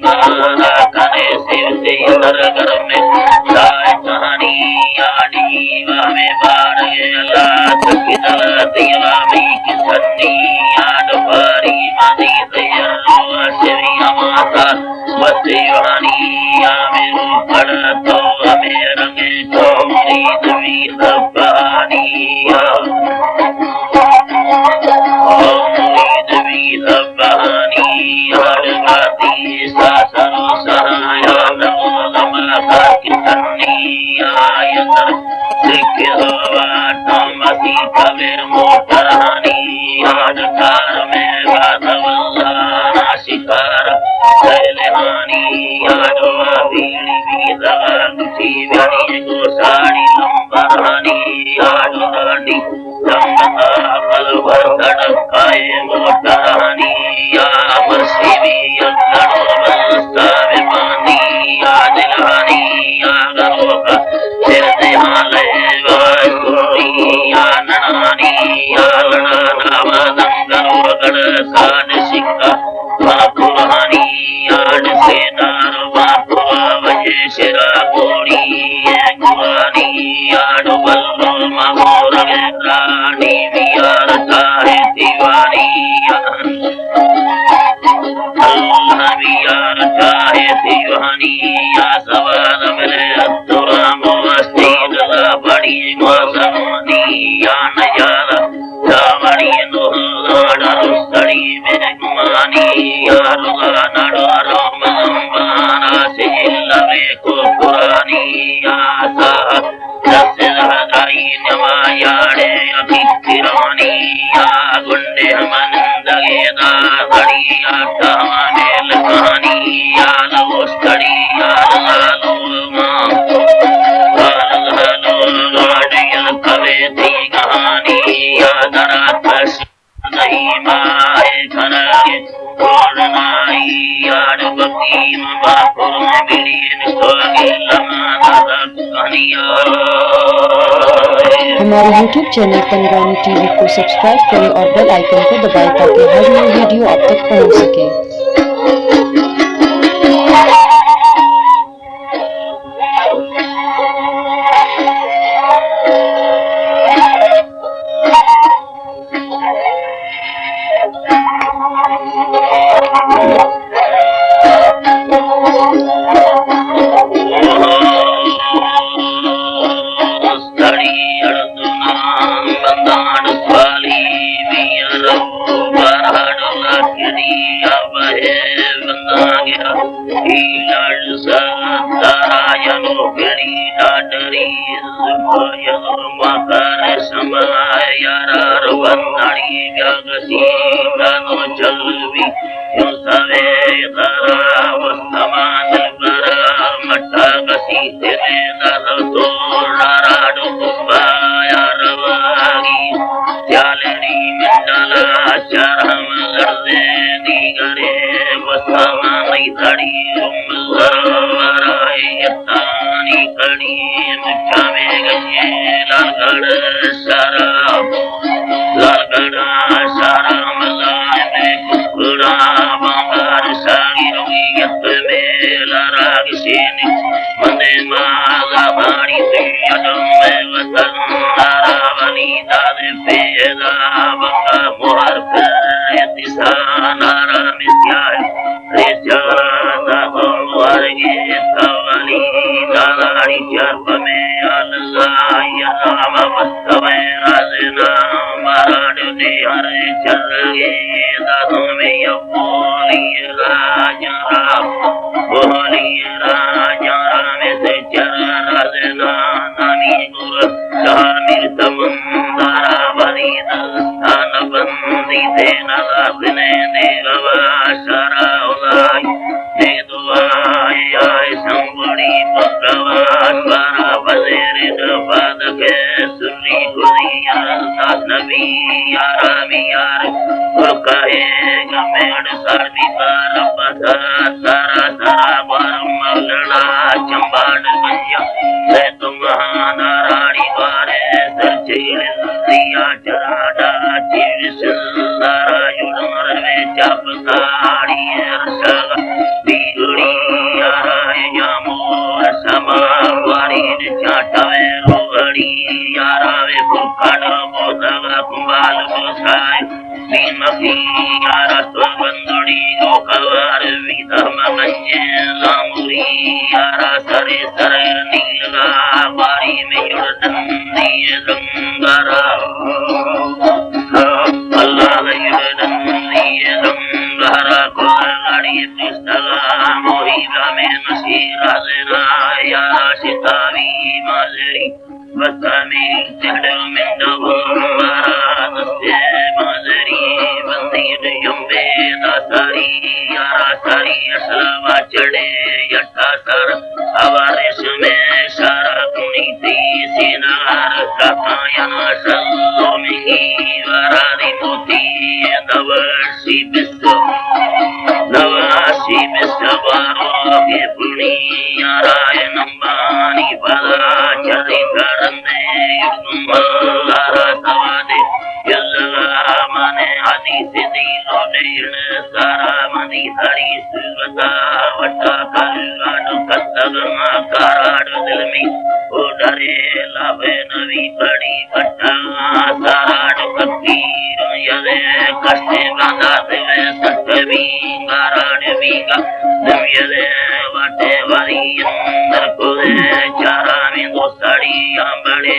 माला कने शिव से दरगर में साय कहानी आड़ी वामे बार लात की दल देवा में किसनी याद पारी मदी दया शिवी माता बसेवानी आमे रूपड़ तो हमें रंगे चौरी दवी दबानी हमारे YouTube चैनल पंगरानी टीवी को सब्सक्राइब करें और बेल आइकन को दबाएं ताकि हर नई वीडियो आप तक पहुंच सके। टवे रोहड़ी यारावे पुकाड़ बोधगा कुंभाल बोसाय भीमकी यारा स्वबंदुड़ी गोकवार विधम गंजे लामुरी यारा सरे सरे नीलगा बारी में युड़दंदी दंगरा अल्लाह युड़दंदी दंगरा कोलगाड़ी पुस्तगा मोहिबा में नसीरा देना यारा सितावी माजरी बसमी चढ़ो में डबुम्बारा दस्ते माजरी बंदीर यम्बे दासारी यारा सारी असलवा चढ़े यट्ठा सर अवारिश में सारा कुनीति सिनार काकायना सल्लो मिही वरादी मोती नवसी बिस्व बारो के पुणी याराय नंबानी पदा चली करने युगमल्लारा सवादे यल्ला माने आदि सिद्धि लोडेण सारा मनी हरि सुवता वटा कल्लानु कत्तगमा कराड दिल में उडरे लावे नवी बड़ी कट्टा साराड ककीर यदे कष्टे बांधा देवे सत्वी गाराड वीगा यदे वाटे वारी अंदर कोदे चारा में दोस्ताड़ी बड़े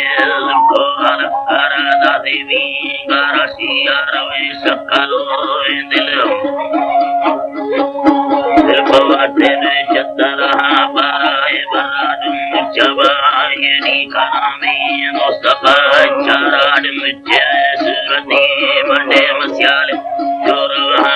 को अलकारा दादेवी गारसिया रवे सकलो दिल वाटे में चतरा बाराए बाराडुम चबाए निकामे दोस्तका चाराड मुझे सुरती मंडे मस्याल चोरवा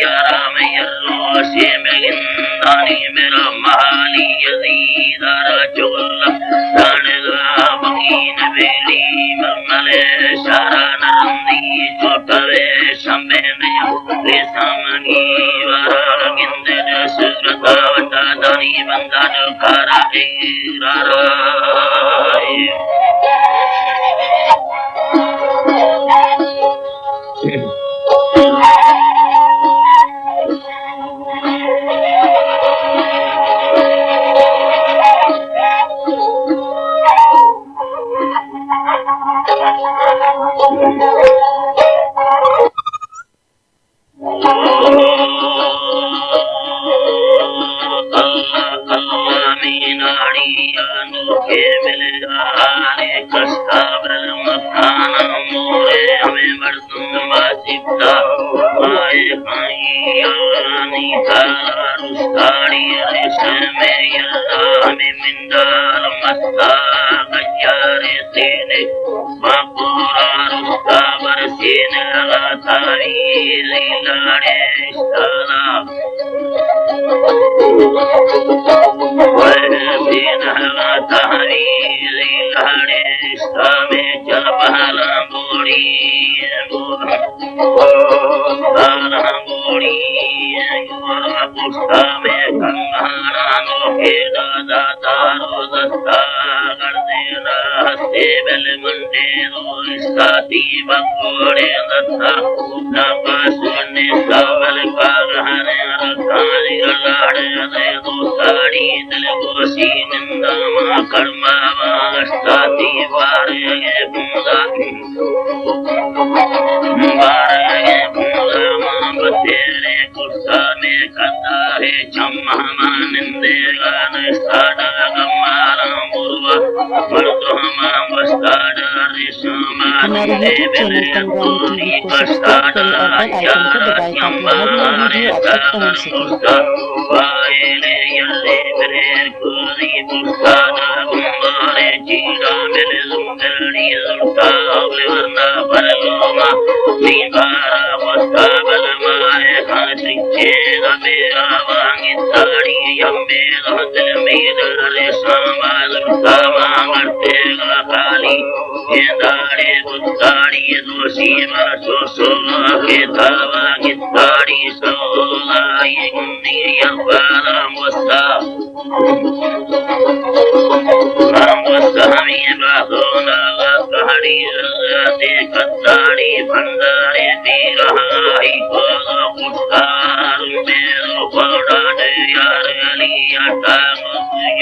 यारा में यल्लो से में गिंदानी मेरा महाली यजीदारा चोला दानगा बकीन बेली मरमले सारा नंदी चोटवे शम्बे नया ले सामनी वारा गिंदे सुरता वटा दानी बंदा नकारा रारा हमारे YouTube चैनल संग्राम टीवी को सब्सक्राइब करें और बेल आइकन को दबाएं ताकि हर नई वीडियो आप तक पहुंच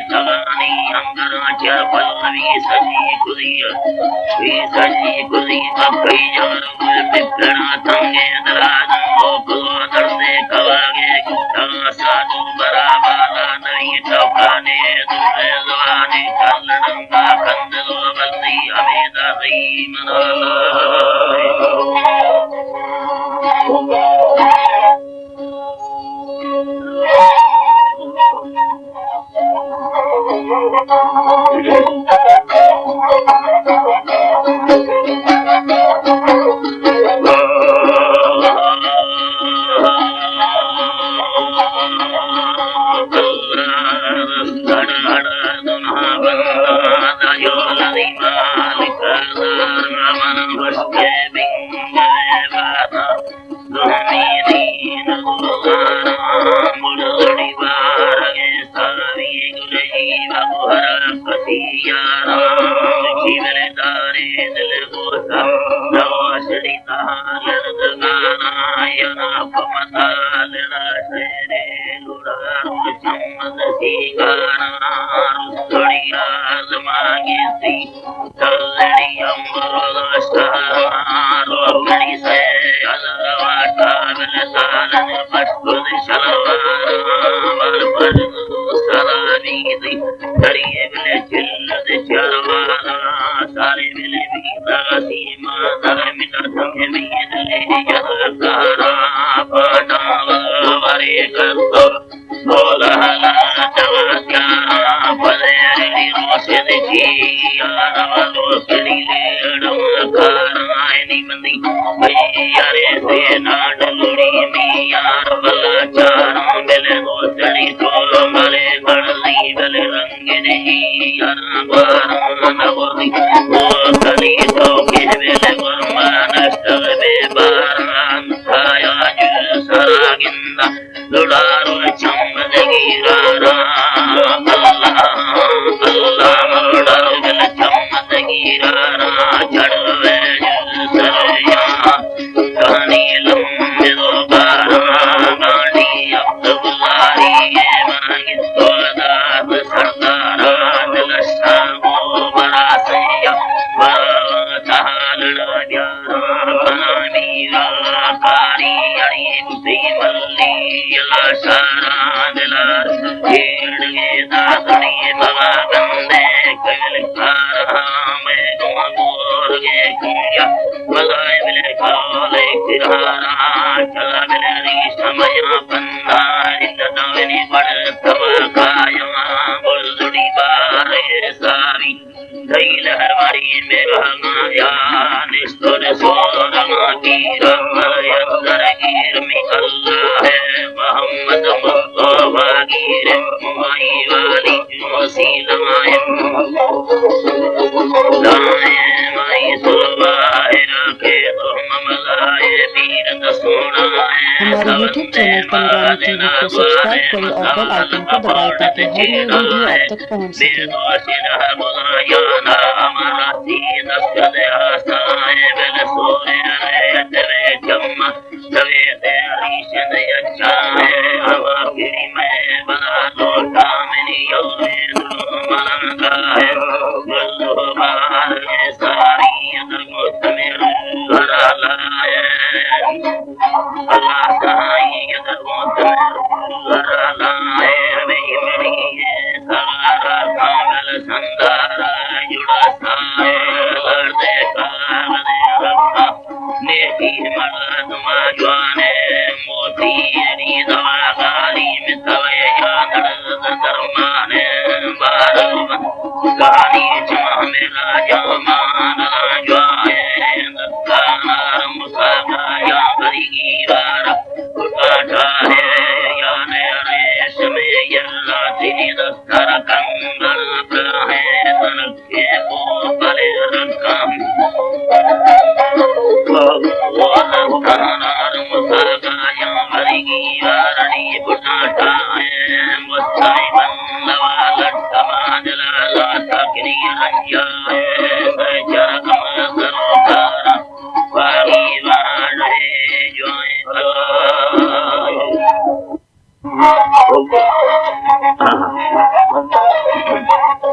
Baba नी अंगराचा पल्लवी सजी कुदिया सजी कुदी कई जार पिपड़ा तंगे दराज लोक दर्दे कवागे गुप्ता साधु बराबाला नई टकाने दुर्रे जवाने कलडंगा कंदलो बल्दी अमेदा रही मनाला हमारे YouTube चैनल पंगानी टीवी को सब्सक्राइब करें और बेल आइकन को दबाएं ताकि हर नई वीडियो आप तक पहुंच Oh,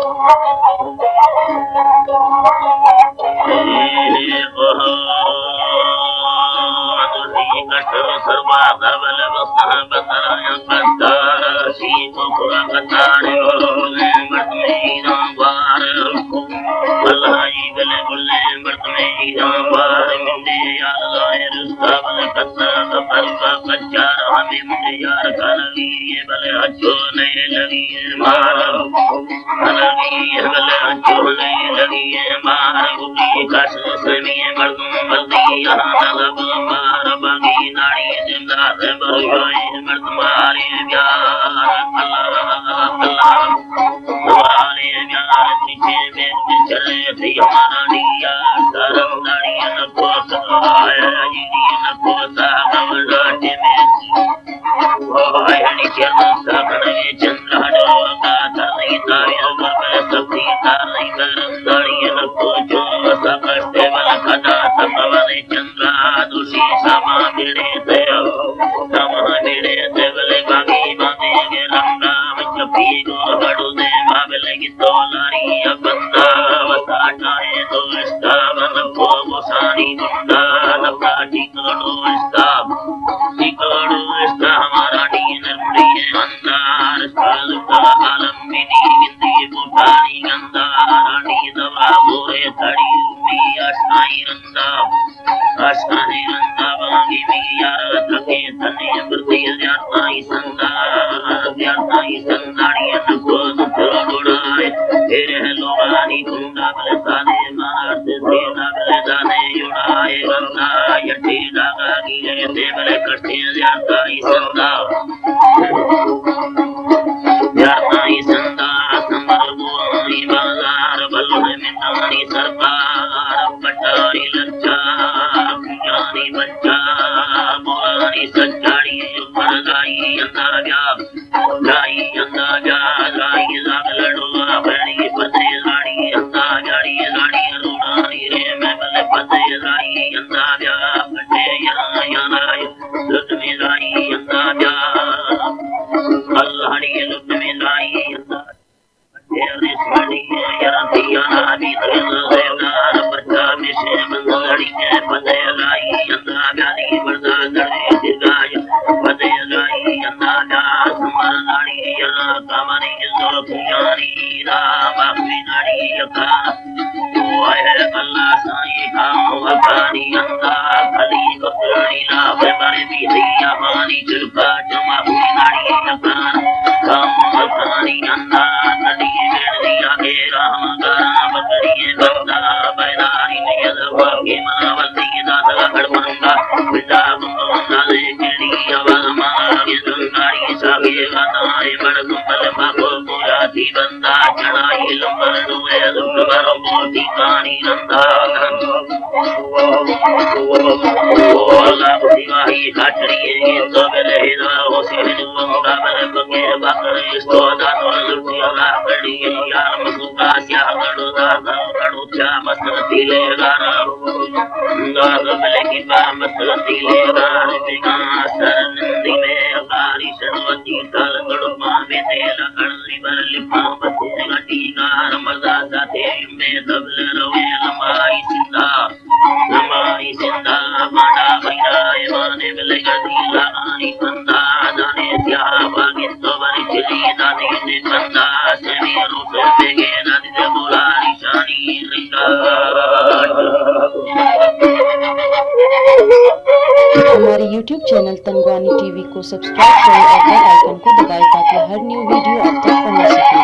हमारे YouTube चैनल तनवानी टीवी को सब्सक्राइब करें और बेल आइकन को दबाएं ताकि हर न्यू वीडियो आप तक पहुंच सके।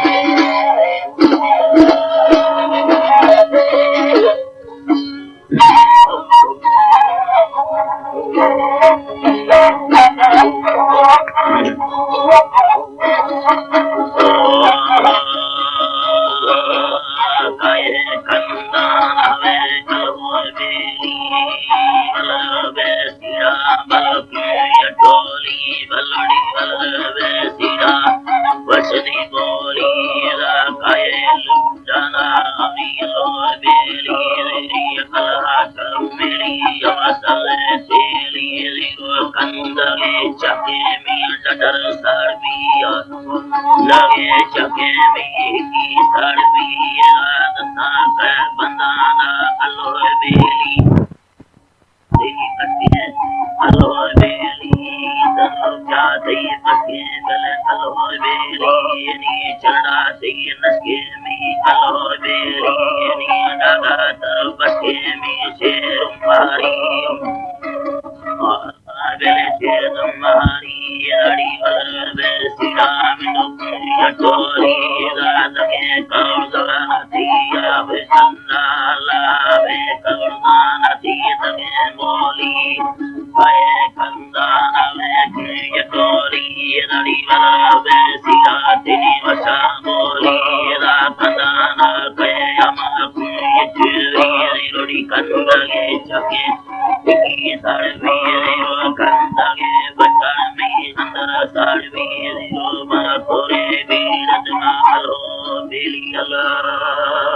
Kala लगे चके में डर सरबिया लगे चके में की सरबिया दसा के बंदाना अलो बेली देवी कटे अलो बेली दरजा दे बके गले अलो बेली नी चढ़ा दे नसके में अलो बेली नी डागा तर बके में शेर मारी बेले शेर तुम्हारी अड़ी वल बेसिया मिनो यटोरी रात के कौड़ा दिया वे चंदाला वे कौड़ा नदी तमे मोली आए कंदा वे यटोरी अड़ी वल बेसिया तिनी वसा मोली रात दाना के अमा कुयचरी रोड़ी कंदा के चके की साड़वी रो कंदा के बचन में अंदर साड़वी रो मरा कोरे बीरत मालो बेली अल्लाह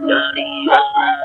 Jari Allah